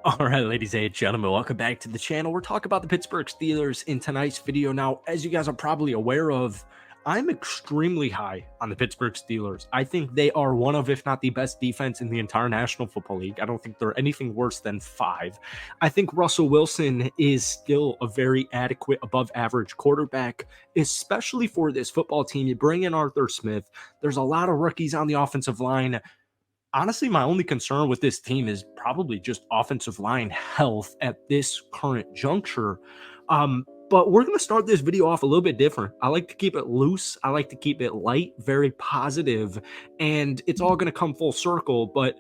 All right, ladies and gentlemen, welcome back to the channel. We're talking about the Pittsburgh Steelers in tonight's video. Now, as you guys are probably aware of, I'm extremely high on the Pittsburgh Steelers. I think they are one of, if not the best defense in the entire National Football League. I don't think they're anything worse than 5. I think Russell Wilson is still a very adequate, above average quarterback, especially for this football team. You bring in Arthur Smith. There's a lot of rookies on the offensive line. Honestly, my only concern with this team is probably just offensive line health at this current juncture. But we're going to start this video off a little bit different. I like to keep it loose. I like to keep it light, very positive, and it's all going to come full circle. But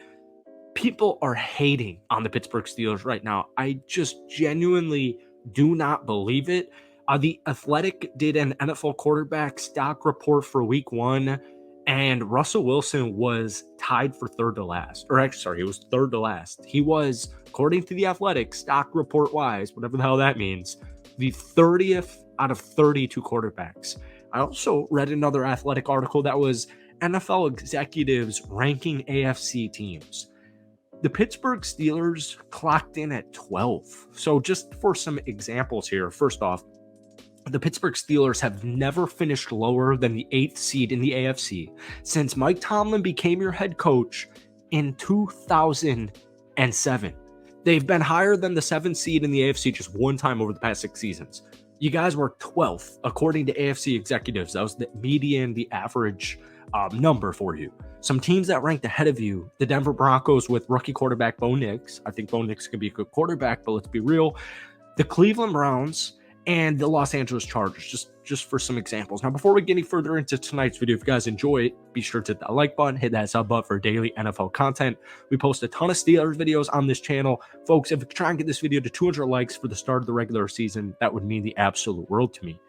people are hating on the Pittsburgh Steelers right now. I just genuinely do not believe it. The Athletic did an NFL quarterback stock report for week 1, and Russell Wilson was tied for third to last. Or actually, sorry, he was third to last. He was, according to the Athletic, stock report wise, whatever the hell that means, the 30th out of 32 quarterbacks. I also read another Athletic article that was NFL executives ranking AFC teams. The Pittsburgh Steelers clocked in at 12. So just for some examples here, first off, the Pittsburgh Steelers have never finished lower than the 8th seed in the AFC since Mike Tomlin became your head coach in 2007. They've been higher than the 7th seed in the AFC just one time over the past 6 seasons. You guys were 12th, according to AFC executives. That was the median, the average number for you. Some teams that ranked ahead of you, the Denver Broncos with rookie quarterback Bo Nix. I think Bo Nix can be a good quarterback, but let's be real. The Cleveland Browns and the Los Angeles Chargers, just for some examples. Now, before we get any further into tonight's video, if you guys enjoy it, be sure to hit that like button, hit that sub button for daily NFL content. We post a ton of Steelers videos on this channel. Folks, if we try and get this video to 200 likes for the start of the regular season, that would mean the absolute world to me.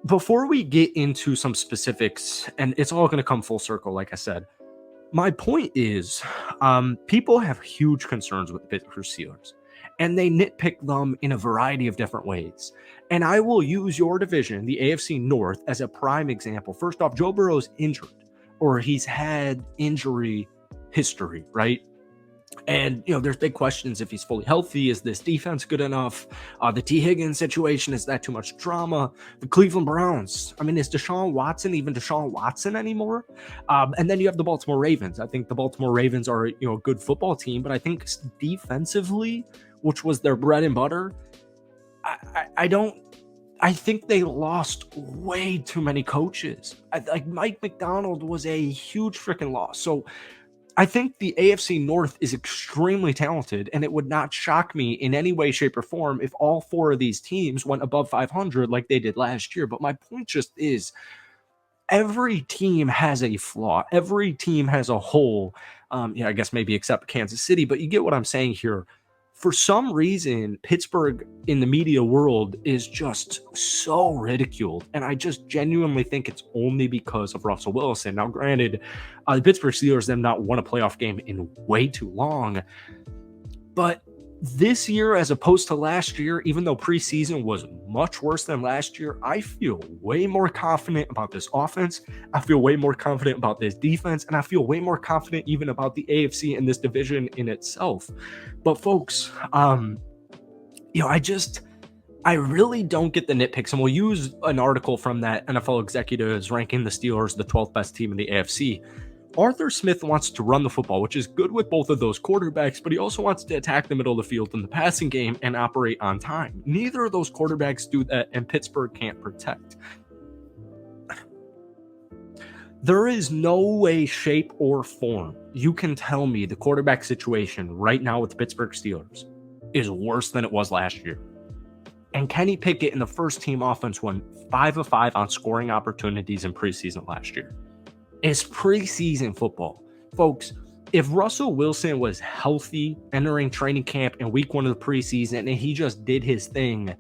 Before we get into some specifics, and it's all going to come full circle, like I said, my point is people have huge concerns with the Pittsburgh Steelers, and they nitpick them in a variety of different ways. And I will use your division, the AFC North, as a prime example. First off, Joe Burrow's injured, or he's had injury history, right? And, there's big questions if he's fully healthy. Is this defense good enough? The T. Higgins situation, is that too much drama? The Cleveland Browns, is Deshaun Watson even Deshaun Watson anymore? And then you have the Baltimore Ravens. I think the Baltimore Ravens are, a good football team, but I think defensively, which was their bread and butter, I think they lost way too many coaches. Like Mike McDonald was a huge freaking loss. So I think the AFC North is extremely talented, and it would not shock me in any way, shape, or form if all 4 of these teams went above 500 like they did last year. But my point just is, every team has a flaw. Every team has a hole. I guess maybe except Kansas City, but you get what I'm saying here. For some reason, Pittsburgh in the media world is just so ridiculed. And I just genuinely think it's only because of Russell Wilson. Now, granted, the Pittsburgh Steelers have not won a playoff game in way too long. But this year, as opposed to last year, even though preseason was much worse than last year, I feel way more confident about this offense. I feel way more confident about this defense, and I feel way more confident even about the AFC and this division in itself. But folks, I really don't get the nitpicks, and we'll use an article from that NFL executives ranking the Steelers the 12th best team in the AFC. Arthur Smith wants to run the football, which is good with both of those quarterbacks, but he also wants to attack the middle of the field in the passing game and operate on time. Neither of those quarterbacks do that, and Pittsburgh can't protect. There is no way, shape, or form you can tell me the quarterback situation right now with the Pittsburgh Steelers is worse than it was last year. And Kenny Pickett in the first team offense won 5 of 5 on scoring opportunities in preseason last year. It's preseason football. Folks, if Russell Wilson was healthy entering training camp in week 1 of the preseason and he just did his thing,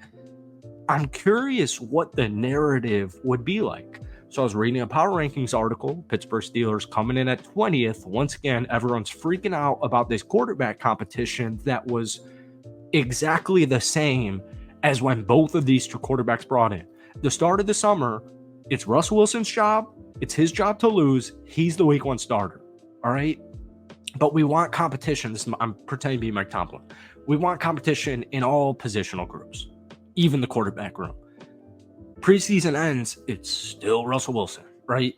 I'm curious what the narrative would be like. So I was reading a Power Rankings article, Pittsburgh Steelers coming in at 20th. Once again, everyone's freaking out about this quarterback competition that was exactly the same as when both of these 2 quarterbacks brought in. The start of the summer, it's Russell Wilson's job. It's his job to lose. He's the week 1 starter. All right. but we want competition. I'm pretending to be Mike Tomlin. We want competition in all positional groups, even the quarterback room. Preseason ends, it's still Russell Wilson, right?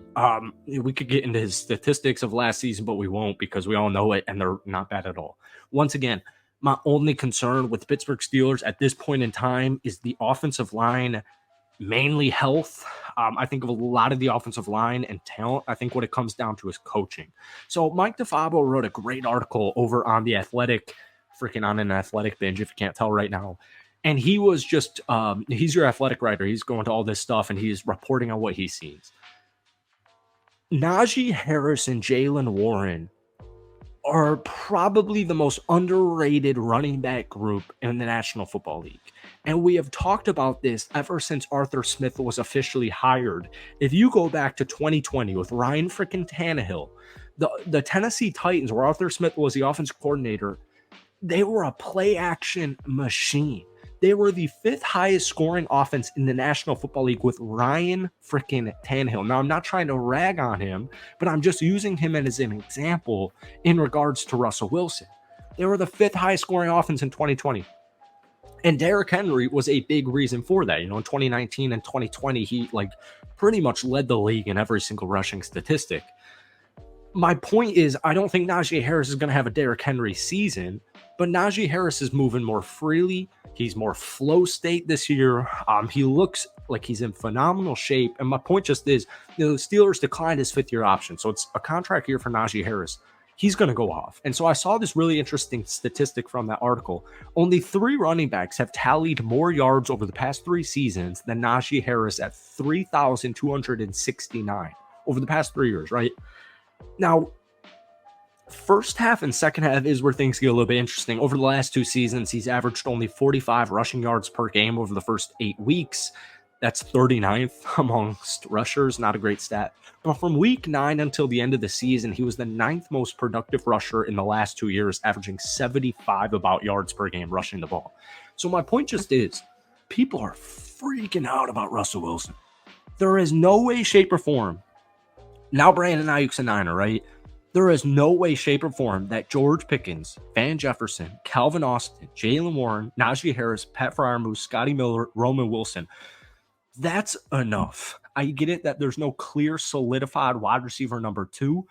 We could get into his statistics of last season, but we won't because we all know it, and they're not bad at all. Once again, my only concern with the Pittsburgh Steelers at this point in time is the offensive line, mainly health. I think of a lot of the offensive line and talent. I think what it comes down to is coaching. So Mike DeFabo wrote a great article over on The Athletic, freaking on an Athletic binge if you can't tell right now. And he was just, he's your athletic writer. He's going to all this stuff and he's reporting on what he sees. Najee Harris and Jaylen Warren are probably the most underrated running back group in the National Football League. And we have talked about this ever since Arthur Smith was officially hired. If you go back to 2020 with Ryan freaking Tannehill, the Tennessee Titans, where Arthur Smith was the offensive coordinator, they were a play action machine. They were the 5th highest scoring offense in the National Football League with Ryan freaking Tannehill. Now, I'm not trying to rag on him, but I'm just using him as an example in regards to Russell Wilson. They were the 5th highest scoring offense in 2020. And Derrick Henry was a big reason for that. You know, in 2019 and 2020, he pretty much led the league in every single rushing statistic. My point is, I don't think Najee Harris is going to have a Derrick Henry season, but Najee Harris is moving more freely. He's more flow state this year. He looks like he's in phenomenal shape. And my point just is, the Steelers declined his 5th-year option. So it's a contract year for Najee Harris. He's going to go off. And so I saw this really interesting statistic from that article. Only 3 running backs have tallied more yards over the past 3 seasons than Najee Harris at 3,269 over the past 3 years, right? Now, first half and second half is where things get a little bit interesting. Over the last 2 seasons, he's averaged only 45 rushing yards per game over the first 8 weeks. That's 39th amongst rushers. Not a great stat. But from week 9 until the end of the season, he was the 9th most productive rusher in the last 2 years, averaging 75 about yards per game rushing the ball. So my point just is, people are freaking out about Russell Wilson. There is no way, shape, or form. Now Brandon Ayuk's a Niner, right? There is no way, shape, or form that George Pickens, Van Jefferson, Calvin Austin, Jaylen Warren, Najee Harris, Pat Freiermuth, Scotty Miller, Roman Wilson, that's enough. I get it that there's no clear solidified wide receiver number 2.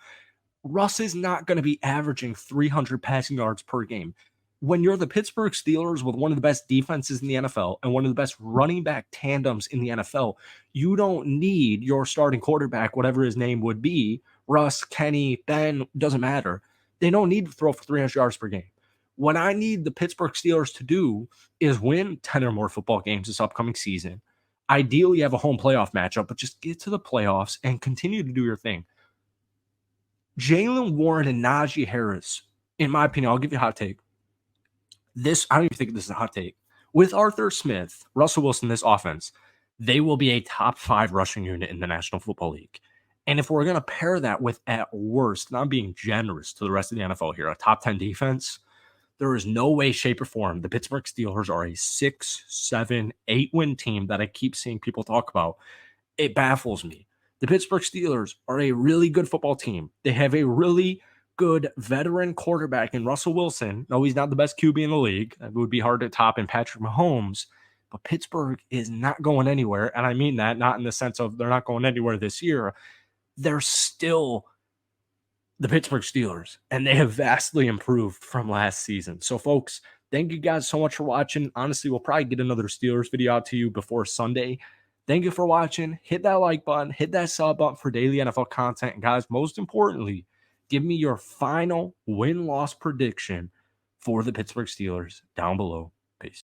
Russ is not going to be averaging 300 passing yards per game. When you're the Pittsburgh Steelers with one of the best defenses in the NFL and one of the best running back tandems in the NFL, you don't need your starting quarterback, whatever his name would be, Russ, Kenny, Ben, doesn't matter. They don't need to throw for 300 yards per game. What I need the Pittsburgh Steelers to do is win 10 or more football games this upcoming season. Ideally, have a home playoff matchup, but just get to the playoffs and continue to do your thing. Jaylen Warren and Najee Harris, in my opinion, I'll give you a hot take. I don't even think this is a hot take. With Arthur Smith, Russell Wilson, this offense, they will be a top 5 rushing unit in the National Football League. And if we're going to pair that with, at worst, and I'm being generous to the rest of the NFL here, a top 10 defense, there is no way, shape, or form the Pittsburgh Steelers are a 6, 7, 8-win team that I keep seeing people talk about. It baffles me. The Pittsburgh Steelers are a really good football team. They have a really good veteran quarterback in Russell Wilson. No, he's not the best QB in the league. It would be hard to top in Patrick Mahomes. But Pittsburgh is not going anywhere. And I mean that not in the sense of they're not going anywhere this year. They're still the Pittsburgh Steelers, and they have vastly improved from last season. So, folks, thank you guys so much for watching. Honestly, we'll probably get another Steelers video out to you before Sunday. Thank you for watching. Hit that like button. Hit that sub button for daily NFL content. And, guys, most importantly, give me your final win-loss prediction for the Pittsburgh Steelers down below. Peace.